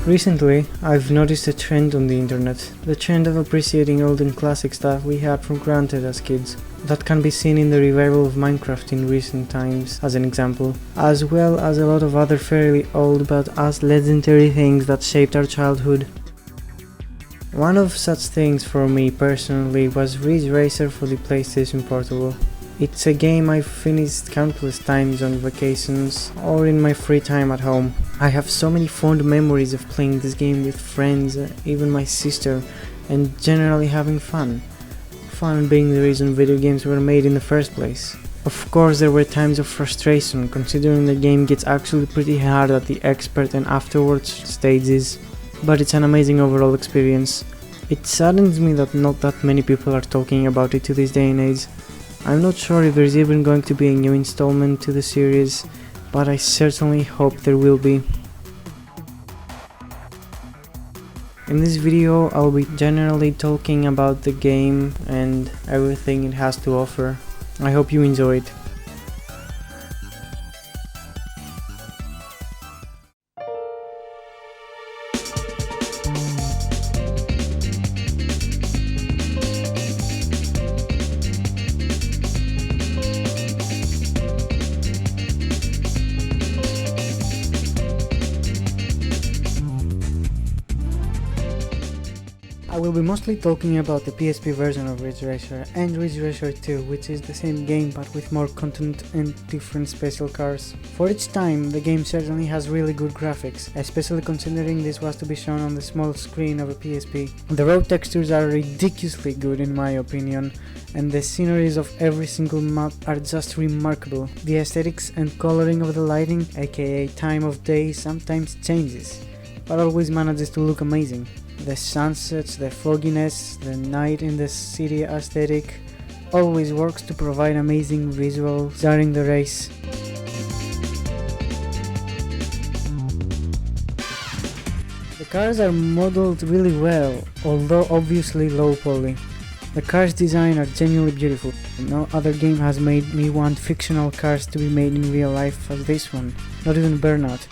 Recently, I've noticed a trend on the internet, the trend of appreciating old and classic stuff we had for granted as kids. That can be seen in the revival of Minecraft in recent times, as an example, as well as a lot of other fairly old but as legendary things that shaped our childhood. One of such things for me personally was Ridge Racer for the PlayStation Portable. It's a game I've finished countless times on vacations or in my free time at home. I have so many fond memories of playing this game with friends, even my sister, and generally having fun. Fun being the reason video games were made in the first place. Of course, there were times of frustration, considering the game gets actually pretty hard at the expert and afterwards stages, but it's an amazing overall experience. It saddens me that not that many people are talking about it to this day and age. I'm not sure if there's even going to be a new installment to the series, but I certainly hope there will be. In this video, I'll be generally talking about the game and everything it has to offer. I hope you enjoy it. I will be mostly talking about the PSP version of Ridge Racer and Ridge Racer 2, which is the same game but with more content and different special cars. For its time, the game certainly has really good graphics, especially considering this was to be shown on the small screen of a PSP. The road textures are ridiculously good in my opinion, and the sceneries of every single map are just remarkable. The aesthetics and coloring of the lighting, aka time of day, sometimes changes, but always manages to look amazing. The sunsets, the fogginess, the night in the city aesthetic always works to provide amazing visuals during the race. The cars are modeled really well, although obviously low poly. The cars' design are genuinely beautiful. No other game has made me want fictional cars to be made in real life as this one, not even Burnout.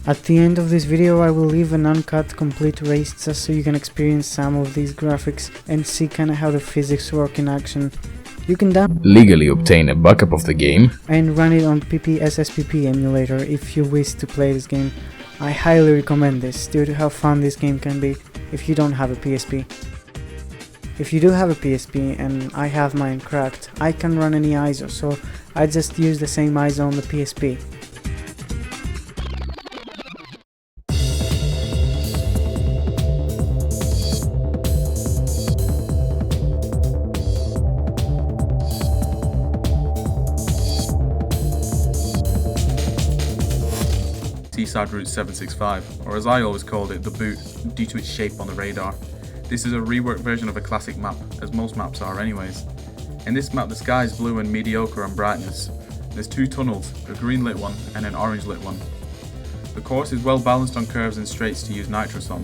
At the end of this video I will leave an uncut complete race just so you can experience some of these graphics and see kinda how the physics work in action. You can legally obtain a backup of the game and run it on PPSSPP emulator if you wish to play this game. I highly recommend this due to how fun this game can be if you don't have a PSP. If you do have a PSP and I have mine cracked, I can run any ISO, so I just use the same ISO on the PSP. Seaside Route 765, or as I always called it, the boot, due to its shape on the radar. This is a reworked version of a classic map, as most maps are anyways. In this map the sky is blue and mediocre on brightness. There's two tunnels, a green lit one and an orange lit one. The course is well balanced on curves and straights to use nitrous on.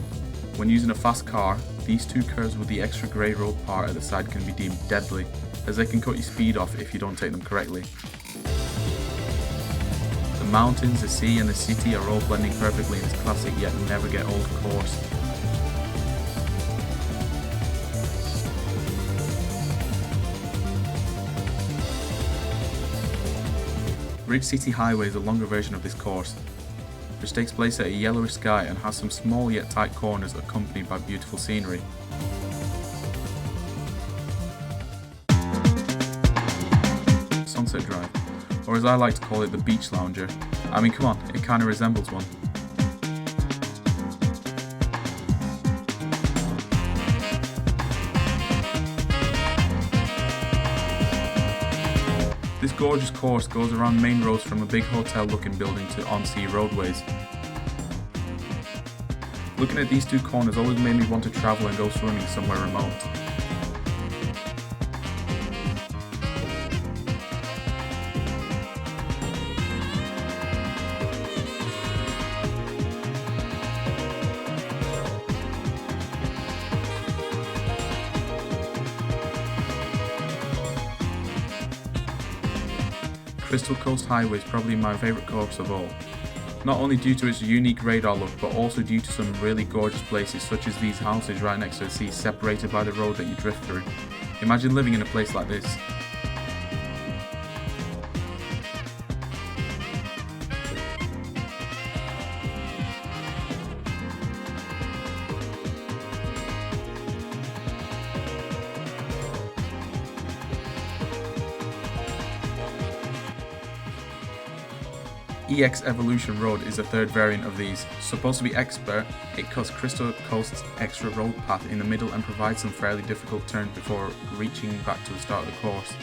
When using a fast car, these two curves with the extra grey road part at the side can be deemed deadly, as they can cut your speed off if you don't take them correctly. The mountains, the sea and the city are all blending perfectly in this classic yet never get old course. Ridge City Highway is a longer version of this course, which takes place at a yellowish sky and has some small yet tight corners accompanied by beautiful scenery. Sunset Drive, or as I like to call it, the beach lounger. I mean, come on, it kinda resembles one. This gorgeous course goes around main roads from a big hotel looking building to on-sea roadways. Looking at these two corners always made me want to travel and go swimming somewhere remote. Crystal Coast Highway is probably my favourite course of all. Not only due to its unique radar look, but also due to some really gorgeous places such as these houses right next to the sea separated by the road that you drift through. Imagine living in a place like this. EX Evolution Road is the third variant of these. Supposed to be expert, it cuts Crystal Coast's extra road path in the middle and provides some fairly difficult turns before reaching back to the start of the course.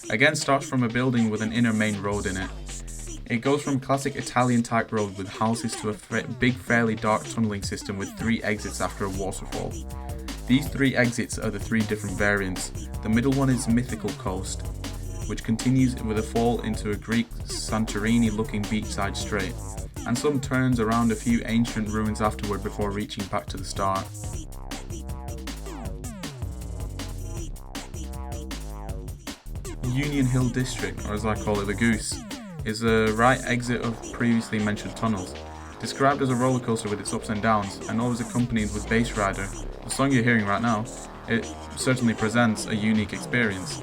Again starts from a building with an inner main road in it. It goes from classic Italian type road with houses to a big fairly dark tunnelling system with 3 exits after a waterfall. These 3 exits are the 3 different variants. The middle one is Mythical Coast, which continues with a fall into a Greek Santorini looking beachside strait, and some turns around a few ancient ruins afterward before reaching back to the start. Union Hill District, or as I call it, the Goose, is the right exit of previously mentioned tunnels. Described as a roller coaster with its ups and downs, and always accompanied with Bass Rider, the song you're hearing right now, it certainly presents a unique experience.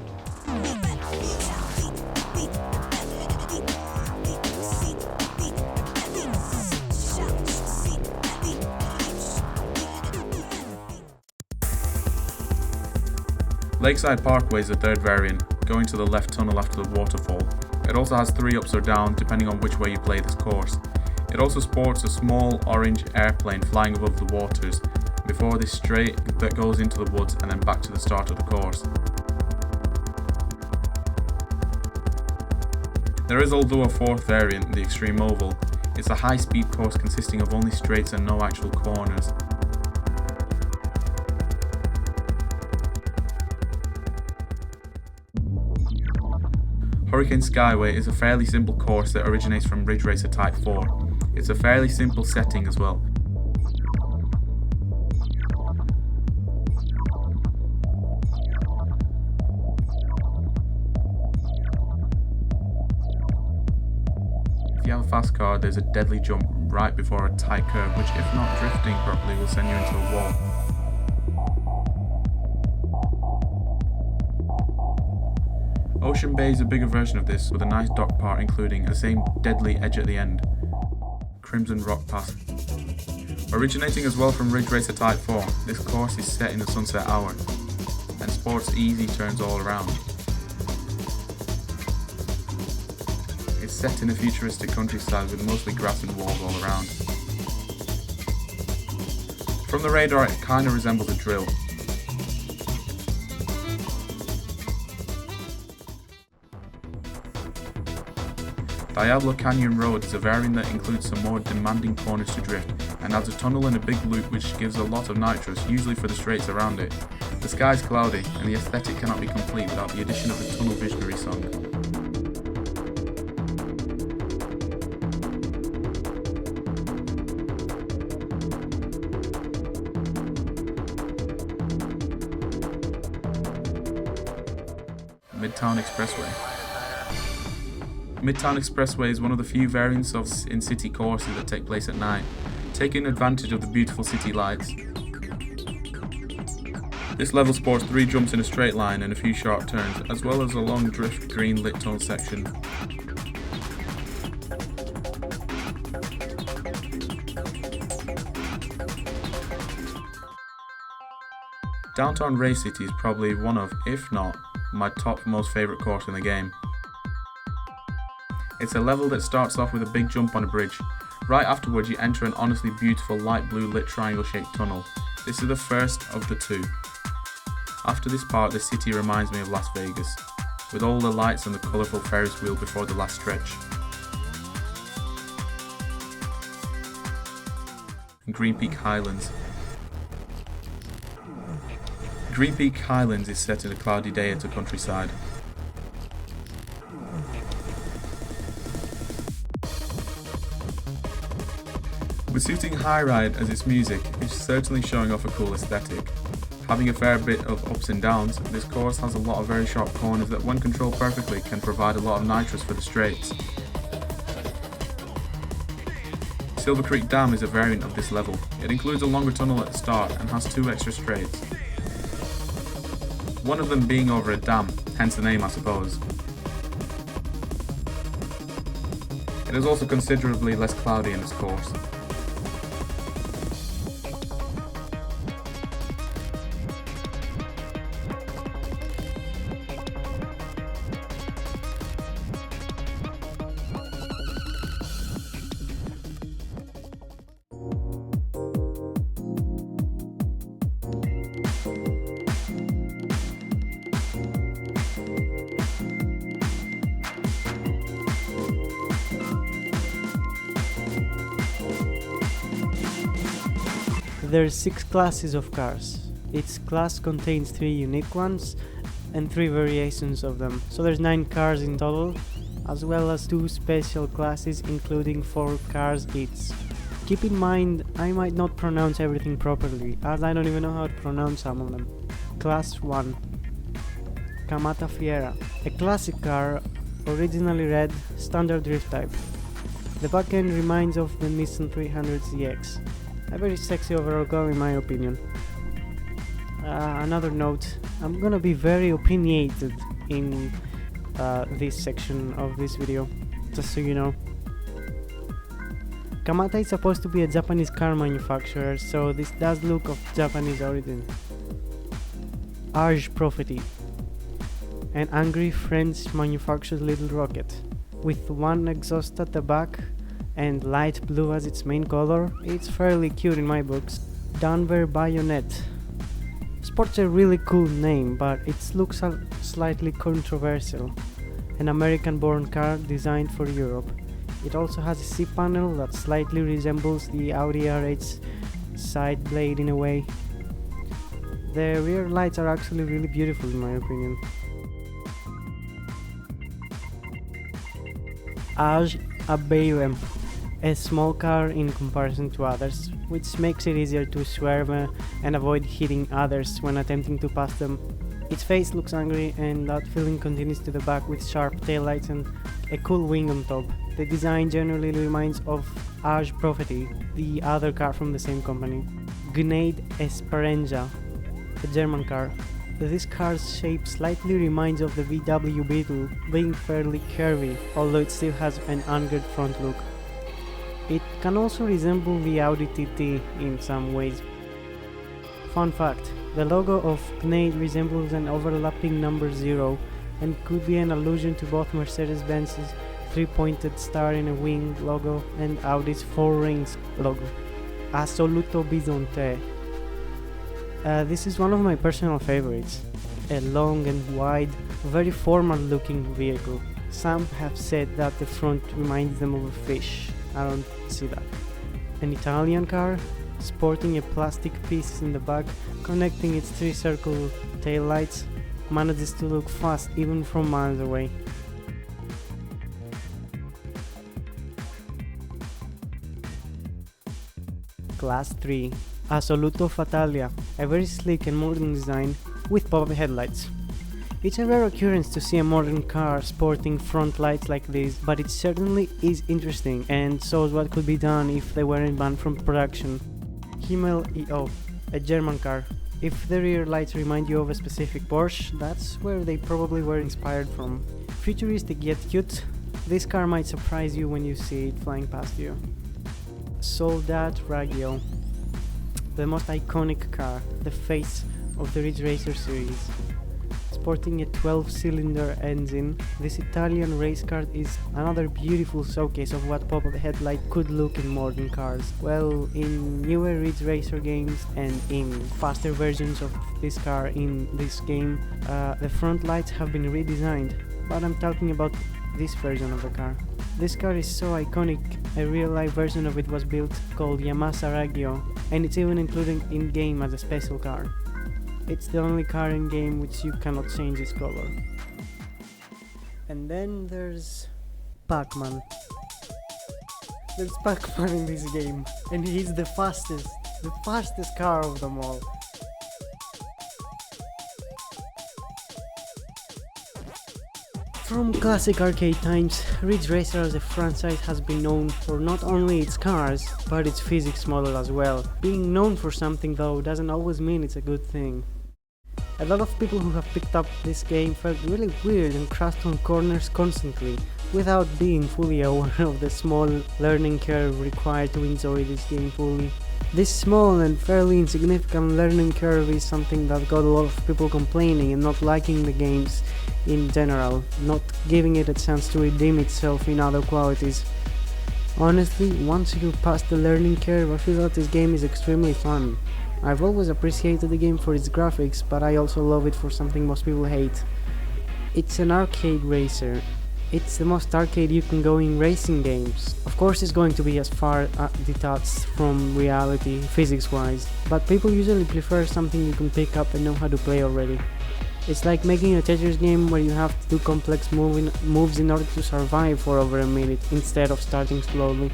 Lakeside Parkway is the third variant, going to the left tunnel after the waterfall. It also has 3 ups or down depending on which way you play this course. It also sports a small orange airplane flying above the waters before this straight that goes into the woods and then back to the start of the course. There is although a 4th variant, the Extreme Oval. It's a high-speed course consisting of only straights and no actual corners. Hurricane Skyway is a fairly simple course that originates from Ridge Racer Type 4. It's a fairly simple setting as well. If you have a fast car, there's a deadly jump right before a tight curve, which if not drifting properly will send you into a wall. Ocean Bay is a bigger version of this, with a nice dock part including the same deadly edge at the end, Crimson Rock Pass. Originating as well from Ridge Racer Type 4, this course is set in the sunset hour, and sports easy turns all around. It's set in a futuristic countryside with mostly grass and walls all around. From the radar it kinda resembles a drill. Diablo Canyon Road is a variant that includes some more demanding corners to drift, and adds a tunnel and a big loop which gives a lot of nitrous, usually for the straights around it. The sky is cloudy, and the aesthetic cannot be complete without the addition of the Tunnel Visionary song. Midtown Expressway. Midtown Expressway is one of the few variants of in-city courses that take place at night, taking advantage of the beautiful city lights. This level sports 3 jumps in a straight line and a few sharp turns, as well as a long drift green lit tunnel section. Downtown Race City is probably one of, if not, my top most favourite course in the game. It's a level that starts off with a big jump on a bridge. Right afterwards you enter an honestly beautiful light blue lit triangle shaped tunnel. This is the first of the two. After this part, the city reminds me of Las Vegas, with all the lights and the colourful Ferris wheel before the last stretch. Green Peak Highlands. Green Peak Highlands is set in a cloudy day at a countryside. With suiting High Ride as its music, it's certainly showing off a cool aesthetic. Having a fair bit of ups and downs, this course has a lot of very sharp corners that when controlled perfectly can provide a lot of nitrous for the straights. Silver Creek Dam is a variant of this level. It includes a longer tunnel at the start and has 2 extra straights. One of them being over a dam, hence the name I suppose. It is also considerably less cloudy in this course. There's 6 classes of cars. Each class contains 3 unique ones and 3 variations of them. So there's 9 cars in total, as well as 2 special classes including 4 cars each. Keep in mind, I might not pronounce everything properly, as I don't even know how to pronounce some of them. Class 1. Kamata Fiera. A classic car, originally red, standard drift type. The back end reminds of the Nissan 300 ZX. A very sexy overall car in my opinion. Another note, I'm gonna be very opinionated in this section of this video, just so you know. Kamata is supposed to be a Japanese car manufacturer, so this does look of Japanese origin. Arge Prophecy. An angry French manufactured little rocket. With 1 exhaust at the back and light blue as its main color, it's fairly cute in my books. Danver Bayonet. Sports a really cool name, but it looks slightly controversial. An American-born car designed for Europe. It also has a C-panel that slightly resembles the Audi R8's side blade in a way. The rear lights are actually really beautiful in my opinion. Aj Abeilem. A small car in comparison to others, which makes it easier to swerve and avoid hitting others when attempting to pass them. Its face looks angry, and that feeling continues to the back with sharp taillights and a cool wing on top. The design generally reminds of Arge Prophecy, the other car from the same company. Gnade Esperanza, a German car. This car's shape slightly reminds of the VW Beetle, being fairly curvy, although it still has an angled front look. It can also resemble the Audi TT in some ways. Fun fact, the logo of Gnade resembles an overlapping number 0 and could be an allusion to both Mercedes-Benz's 3-pointed star in a wing logo and Audi's 4 rings logo. Assoluto Bizonte. This is one of my personal favorites. A long and wide, very formal looking vehicle. Some have said that the front reminds them of a fish. I don't see that. An Italian car, sporting a plastic piece in the back, connecting its 3 circle taillights, manages to look fast even from miles away. Class 3. Assoluto Fatalia, a very sleek and modern design with pop-up headlights. It's a rare occurrence to see a modern car sporting front lights like this, but it certainly is interesting and shows what could be done if they weren't banned from production. Himmel EO, a German car. If the rear lights remind you of a specific Porsche, that's where they probably were inspired from. Futuristic yet cute, this car might surprise you when you see it flying past you. Soldat Raggio, the most iconic car, the face of the Ridge Racer series. sporting a 12-cylinder engine, this Italian race car is another beautiful showcase of what pop-up headlight could look in modern cars. Well, in newer Ridge Racer games and in faster versions of this car in this game, the front lights have been redesigned, but I'm talking about this version of the car. This car is so iconic, a real-life version of it was built called Yamasa Raggio, and it's even included in-game as a special car. It's the only car in-game which you cannot change its color. And then there's Pac-Man. There's Pac-Man in this game, and he's the fastest car of them all. From classic arcade times, Ridge Racer as a franchise has been known for not only its cars, but its physics model as well. Being known for something though doesn't always mean it's a good thing. A lot of people who have picked up this game felt really weird and crashed on corners constantly, without being fully aware of the small learning curve required to enjoy this game fully. This small and fairly insignificant learning curve is something that got a lot of people complaining and not liking the games in general, not giving it a chance to redeem itself in other qualities. Honestly, once you pass the learning curve, I feel that this game is extremely fun. I've always appreciated the game for its graphics, but I also love it for something most people hate. It's an arcade racer. It's the most arcade you can go in racing games. Of course it's going to be as far detached from reality, physics-wise, but people usually prefer something you can pick up and know how to play already. It's like making a Tetris game where you have to do complex moves in order to survive for over a minute, instead of starting slowly.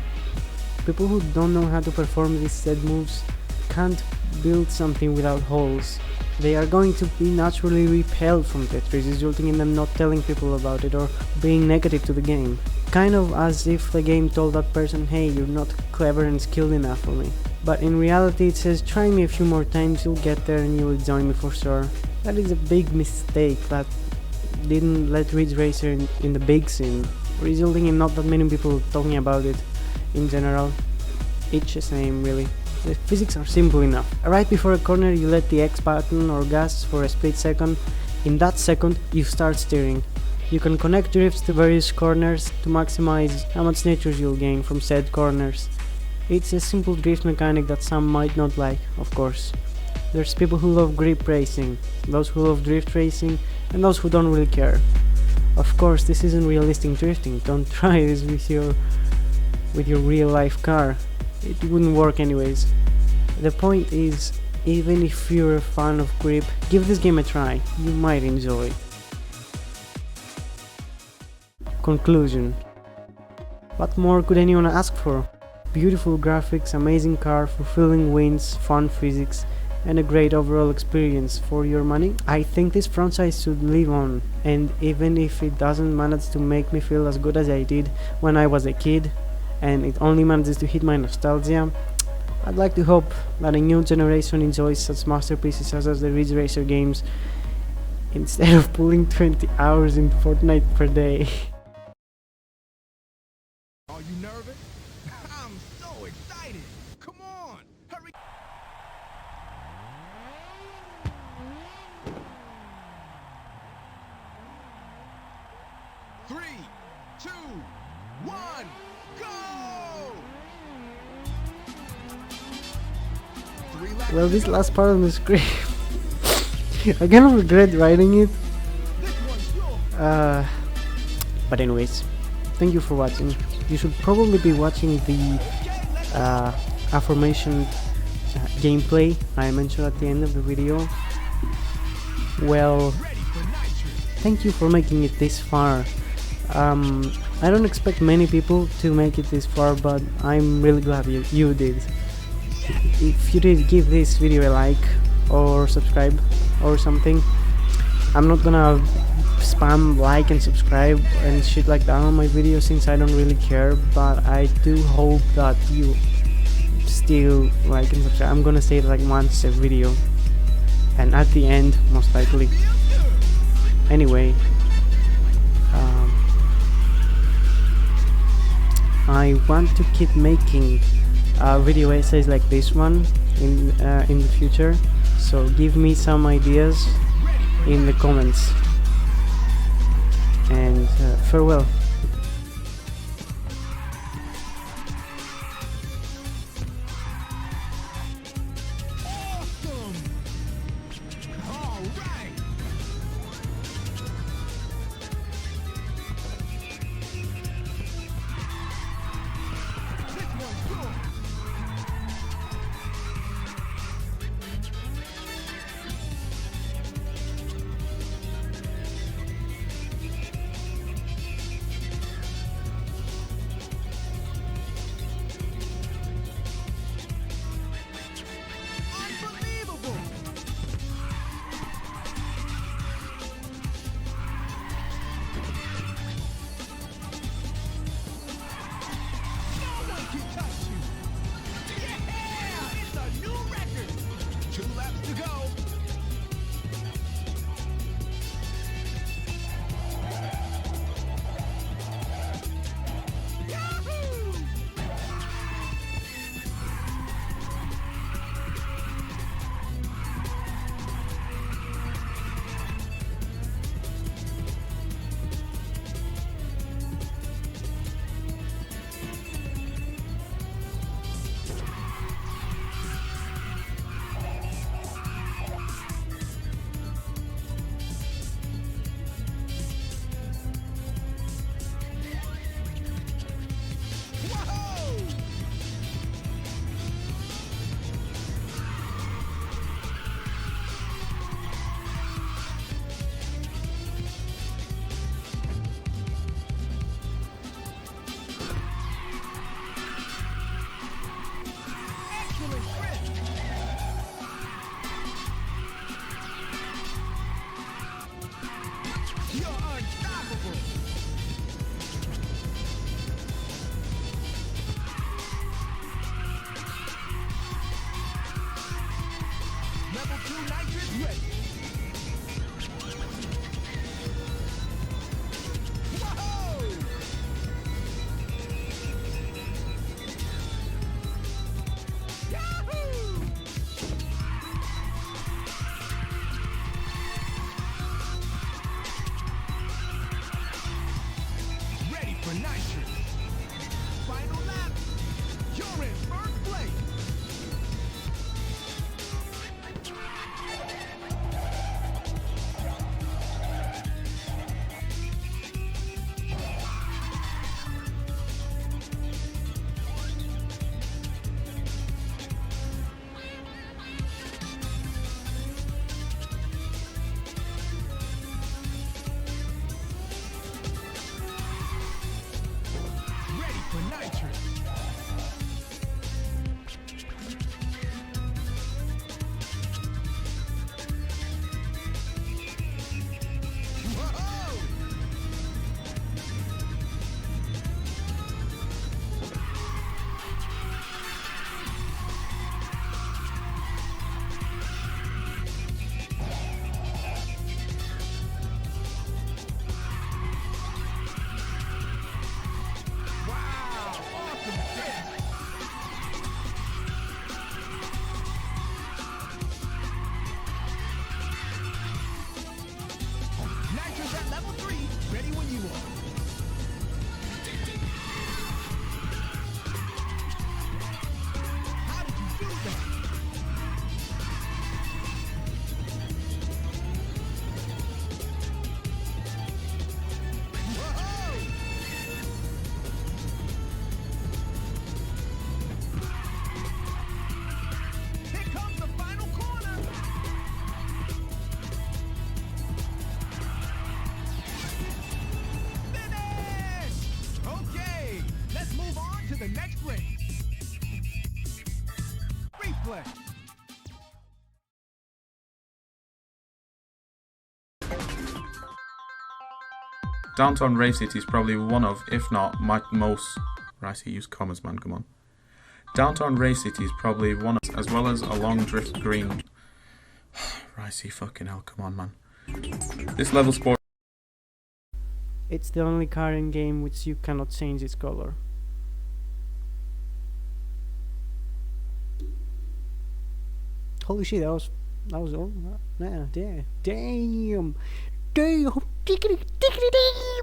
People who don't know how to perform these said moves can't build something without holes. They are going to be naturally repelled from Tetris, resulting in them not telling people about it or being negative to the game. Kind of as if the game told that person, hey, you're not clever and skilled enough for me. But in reality it says, try me a few more times, you'll get there and you will join me for sure. That is a big mistake that didn't let Ridge Racer in the big scene, resulting in not that many people talking about it in general. It's the same really. The physics are simple enough. Right before a corner you let the X button or gas for a split second. In that second you start steering. You can connect drifts to various corners to maximize how much nitros you'll gain from said corners. It's a simple drift mechanic that some might not like, of course. There's people who love grip racing, those who love drift racing, and those who don't really care. Of course this isn't realistic drifting, don't try this with your real life car. It wouldn't work anyways. The point is, even if you're a fan of grip, give this game a try, you might enjoy. Conclusion. What more could anyone ask for? Beautiful graphics, amazing car, fulfilling wins, fun physics, and a great overall experience for your money. I think this franchise should live on, and even if it doesn't manage to make me feel as good as I did when I was a kid, and it only manages to hit my nostalgia, I'd like to hope that a new generation enjoys such masterpieces as the Ridge Racer games, instead of pulling 20 hours in Fortnite per day. Are you nervous? I'm so excited! Come on, hurry! Three, two, one, go! Well, this last part of the script, I kind of regret writing it. But anyways, thank you for watching. You should probably be watching the aforementioned gameplay I mentioned at the end of the video. Well, thank you for making it this far. I don't expect many people to make it this far, but I'm really glad you did. If you did, give this video a like or subscribe or something. I'm not gonna spam like and subscribe and shit like that on my video since I don't really care, but I do hope that you still like and subscribe. I'm gonna say it like once a video and at the end most likely. Anyway, I want to keep making video essays like this one in the future, so give me some ideas in the comments. And farewell. Awesome! All right! This one's good! Unbelievable! No one can touch you! Yeah! It's a new record! 2 laps to go! Yahoo! Whoa! Excellent grip! You're unstoppable! Level 2 nitrous ready! Whoa! Yahoo! Ready for nitrous! Final lap! You're in first place! Ready for nitrous! Whoa! Wow! Awesome grip! Nitrous at level 3, ready when you are. How did you do that? Whoa! Here comes the final corner! Finish! Okay, let's move on to the next race. Replay. Downtown Race City is probably one of, if not my most... Ricy, use commas, man, come on. Downtown Race City is probably one of, as well as a long drift green. Ricy, fucking hell, come on, man. This level sport... It's the only car in game which you cannot change its color. Holy shit, that was That was all. Damn. Damn. Damn. Tickety, tickety, damn.